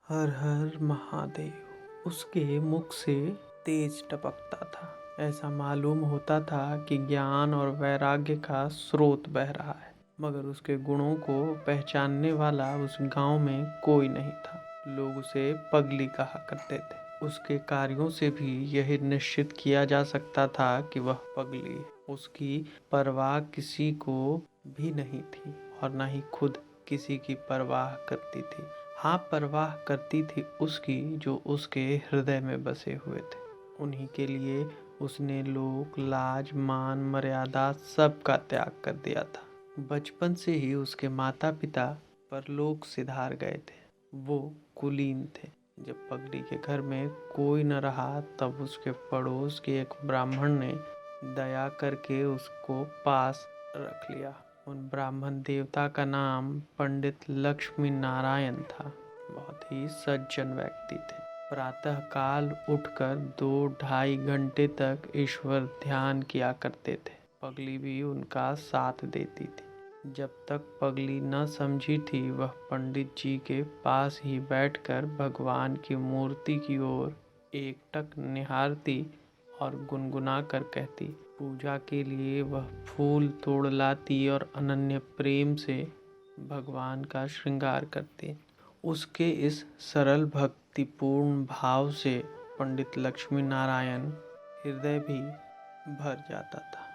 हर हर महादेव। उसके मुख से तेज टपकता था। ऐसा मालूम होता था कि ज्ञान और वैराग्य का स्रोत बह रहा है, मगर उसके गुणों को पहचानने वाला उस गांव में कोई नहीं था। लोग उसे पगली कहा करते थे। उसके कार्यों से भी यही निश्चित किया जा सकता था कि वह पगली है। उसकी परवाह किसी को भी नहीं थी और न ही खुद किसी की परवाह करती थी। हाँ, परवाह करती थी उसकी जो उसके हृदय में बसे हुए थे। उन्हीं के लिए उसने लोक लाज मान मर्यादा सब का त्याग कर दिया था। बचपन से ही उसके माता पिता परलोक सिधार गए थे। वो कुलीन थे। जब पगली के घर में कोई न रहा तब उसके पड़ोस के एक ब्राह्मण ने दया करके उसको पास रख लिया। उन ब्राह्मण देवता का नाम पंडित लक्ष्मी नारायण था। बहुत ही सज्जन व्यक्ति थे। प्रातः काल उठकर 2-2.5 घंटे तक ईश्वर ध्यान किया करते थे। पगली भी उनका साथ देती थी। जब तक पगली न समझी थी, वह पंडित जी के पास ही बैठकर भगवान की मूर्ति की ओर एकटक निहारती और गुनगुना कर कहती। पूजा के लिए वह फूल तोड़ लाती और अनन्य प्रेम से भगवान का श्रृंगार करती। उसके इस सरल भक्तिपूर्ण भाव से पंडित लक्ष्मी नारायण हृदय भी भर जाता था।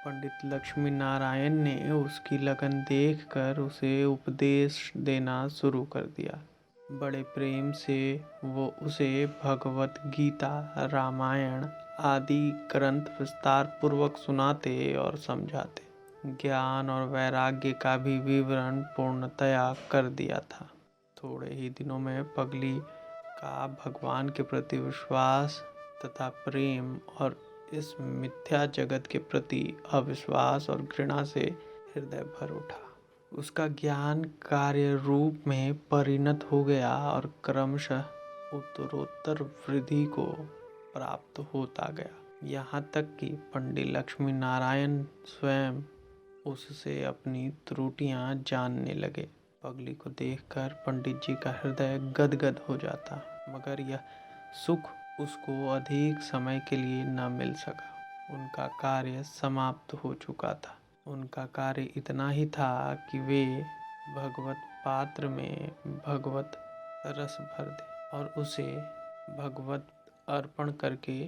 पंडित लक्ष्मी नारायण ने उसकी लगन देखकर उसे उपदेश देना शुरू कर दिया। बड़े प्रेम से वो उसे भगवत गीता, रामायण आदि ग्रंथ विस्तार पूर्वक सुनाते और समझाते। ज्ञान और वैराग्य का भी विवरण पूर्णतया कर दिया था। थोड़े ही दिनों में पगली का भगवान के प्रति विश्वास तथा प्रेम और इस मिथ्या जगत के प्रति अविश्वास और घृणा से हृदय भर उठा। उसका ज्ञान कार्य रूप में परिणत हो गया और क्रमशः उत्तरोत्तर वृद्धि को प्राप्त होता गया। यहाँ तक कि पंडित लक्ष्मी नारायण स्वयं उससे अपनी त्रुटियां जानने लगे। पगली को देखकर पंडित जी का हृदय गदगद हो जाता, मगर यह सुख उसको अधिक समय के लिए न मिल सका। उनका कार्य समाप्त हो चुका था। उनका कार्य इतना ही था कि वे भगवत पात्र में भगवत रस भर दे और उसे भगवत अर्पण करके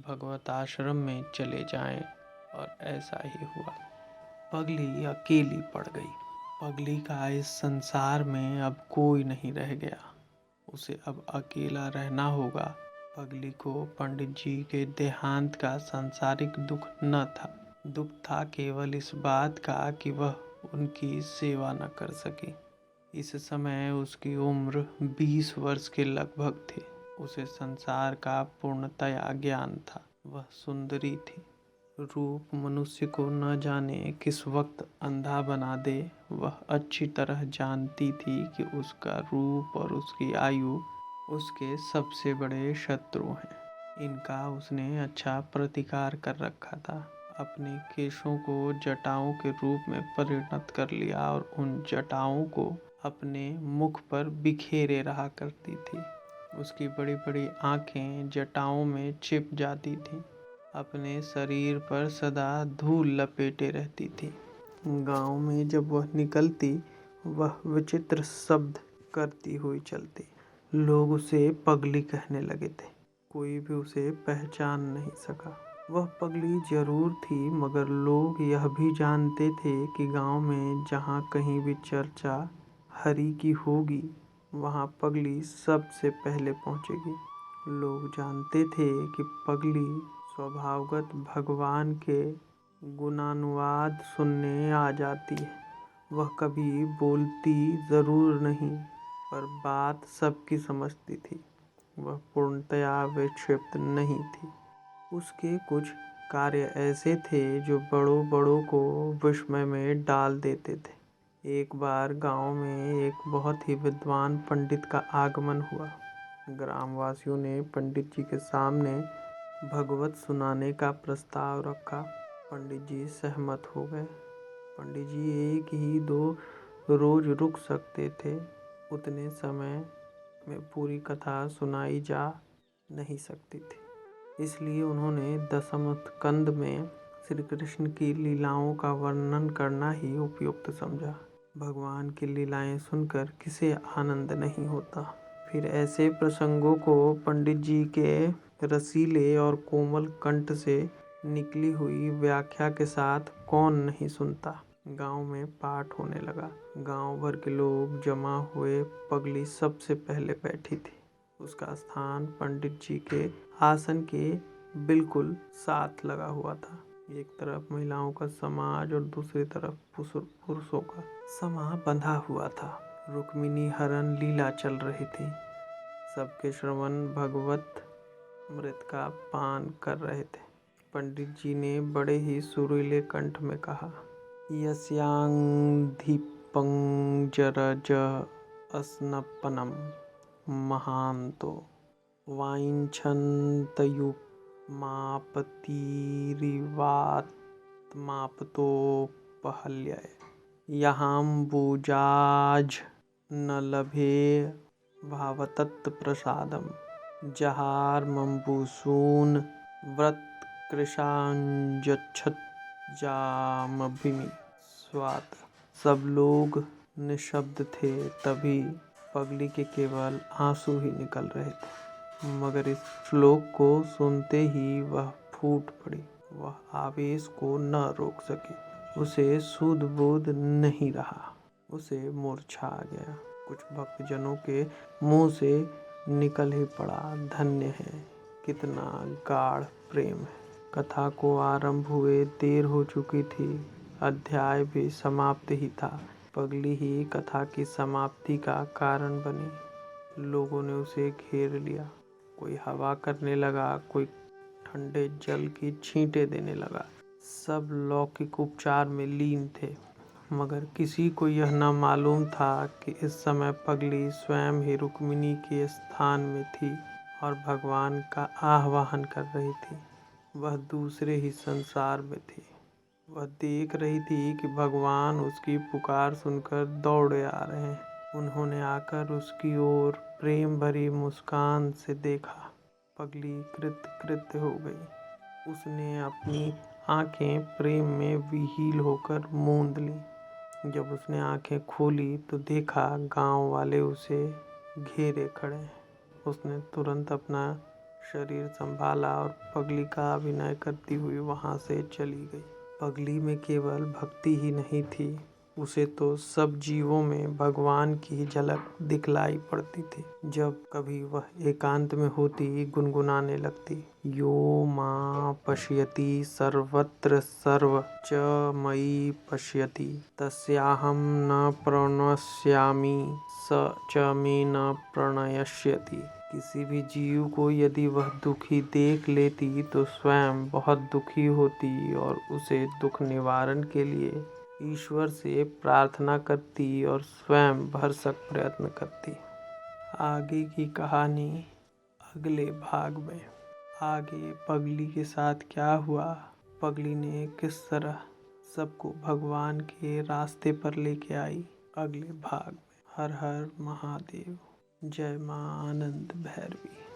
भगवत आश्रम में चले जाएं, और ऐसा ही हुआ। पगली अकेली पड़ गई। पगली का इस संसार में अब कोई नहीं रह गया। उसे अब अकेला रहना होगा। पगली को पंडित जी के देहांत का सांसारिक दुख न था। दुख था केवल इस बात का कि वह उनकी सेवा न कर सकी। इस समय उसकी उम्र 20 वर्ष के लगभग थी। उसे संसार का पूर्णतया ज्ञान था। वह सुंदरी थी। रूप मनुष्य को न जाने किस वक्त अंधा बना दे, वह अच्छी तरह जानती थी कि उसका रूप और उसकी आयु उसके सबसे बड़े शत्रु हैं। इनका उसने अच्छा प्रतिकार कर रखा था। अपने केशों को जटाओं के रूप में परिणत कर लिया और उन जटाओं को अपने मुख पर बिखेरे रहा करती थी। उसकी बड़ी बड़ी आंखें जटाओं में छिप जाती थीं। अपने शरीर पर सदा धूल लपेटे रहती थी। गांव में जब वह निकलती, वह विचित्र शब्द करती हुई चलती। लोग उसे पगली कहने लगे थे। कोई भी उसे पहचान नहीं सका। वह पगली जरूर थी, मगर लोग यह भी जानते थे कि गांव में जहाँ कहीं भी चर्चा हरि की होगी, वहाँ पगली सबसे पहले पहुँचेगी। लोग जानते थे कि पगली स्वभावगत भगवान के गुणानुवाद सुनने आ जाती है। वह कभी बोलती जरूर नहीं, पर बात सबकी समझती थी। वह पूर्णतया विक्षिप्त नहीं थी। उसके कुछ कार्य ऐसे थे जो बड़ों बड़ों को विस्मय में डाल देते थे। एक बार गांव में एक बहुत ही विद्वान पंडित का आगमन हुआ। ग्रामवासियों ने पंडित जी के सामने भगवत सुनाने का प्रस्ताव रखा। पंडित जी सहमत हो गए। पंडित जी 1 ही 2 रोज रुक सकते थे। उतने समय में पूरी कथा सुनाई जा नहीं सकती थी। इसलिए उन्होंने दशम स्कंद में श्री कृष्ण की लीलाओं का वर्णन करना ही उपयुक्त समझा। भगवान की लीलाएं सुनकर किसे आनंद नहीं होता। फिर ऐसे प्रसंगों को पंडित जी के रसीले और कोमल कंठ से निकली हुई व्याख्या के साथ कौन नहीं सुनता। गांव में पाठ होने लगा। गांव भर के लोग जमा हुए। पगली सबसे पहले बैठी थी। उसका स्थान पंडित जी के आसन के बिल्कुल साथ लगा हुआ था। एक तरफ महिलाओं का समाज और दूसरी तरफ पुरुषों का समाज बंधा हुआ था। रुक्मिणी हरण लीला चल रही थी। सबके श्रवण भगवत मृत का पान कर रहे थे। पंडित जी ने बड़े ही सुरीले कंठ में कहा, यस्यांधिपं जरज अस्नपनम महान्तो वाञ्छन्तयुग्मापतिरिवात्मापतोपहल्यय यहाम्बुजाज न लभे भावतत्प्रसादम जहार्मम्बुसून व्रतकृशाञ्जच्छत जामभिमि स्वात। सब लोग निशब्द थे। तभी पगली के केवल आंसू ही निकल रहे थे। मगर इस श्लोक को सुनते ही वह फूट पड़ी। वह आवेश को न रोक सकी। उसे सूध बूध नहीं रहा। उसे मूर्छा आ गया। कुछ भक्तजनों के मुंह से निकल ही पड़ा, धन्य है, कितना गाढ़ प्रेम है। कथा को आरंभ हुए देर हो चुकी थी। अध्याय भी समाप्त ही था। पगली ही कथा की समाप्ति का कारण बनी। लोगों ने उसे घेर लिया। कोई हवा करने लगा, कोई ठंडे जल की छींटे देने लगा। सब लौकिक उपचार में लीन थे। मगर किसी को यह न मालूम था कि इस समय पगली स्वयं ही रुक्मिणी के स्थान में थी और भगवान का आह्वान कर रही थी। वह दूसरे ही संसार में थी। वह देख रही थी कि भगवान उसकी पुकार सुनकर दौड़े आ रहे हैं। उन्होंने आकर उसकी ओर प्रेम भरी मुस्कान से देखा। पगली कृतकृत्य हो गई। उसने अपनी आंखें प्रेम में विहील होकर मूंद ली। जब उसने आंखें खोली तो देखा गांव वाले उसे घेरे खड़े हैं। उसने तुरंत अपना शरीर संभाला और पगली का अभिनय करती हुई वहां से चली गई। पगली में केवल भक्ति ही नहीं थी, उसे तो सब जीवों में भगवान की झलक दिखलाई पड़ती थी। जब कभी वह एकांत में होती, गुनगुनाने लगती, यो मां पश्यति सर्वत्र सर्व च मयि पश्यति तस्याहं न प्रणश्यामि स च मे न प्रणश्यति। किसी भी जीव को यदि वह दुखी देख लेती तो स्वयं बहुत दुखी होती और उसे दुख निवारण के लिए ईश्वर से प्रार्थना करती और स्वयं भरसक प्रयत्न करती। आगे की कहानी अगले भाग में। आगे पगली के साथ क्या हुआ, पगली ने किस तरह सबको भगवान के रास्ते पर लेके आई, अगले भाग में। हर हर महादेव। जय मां आनंद भैरवी।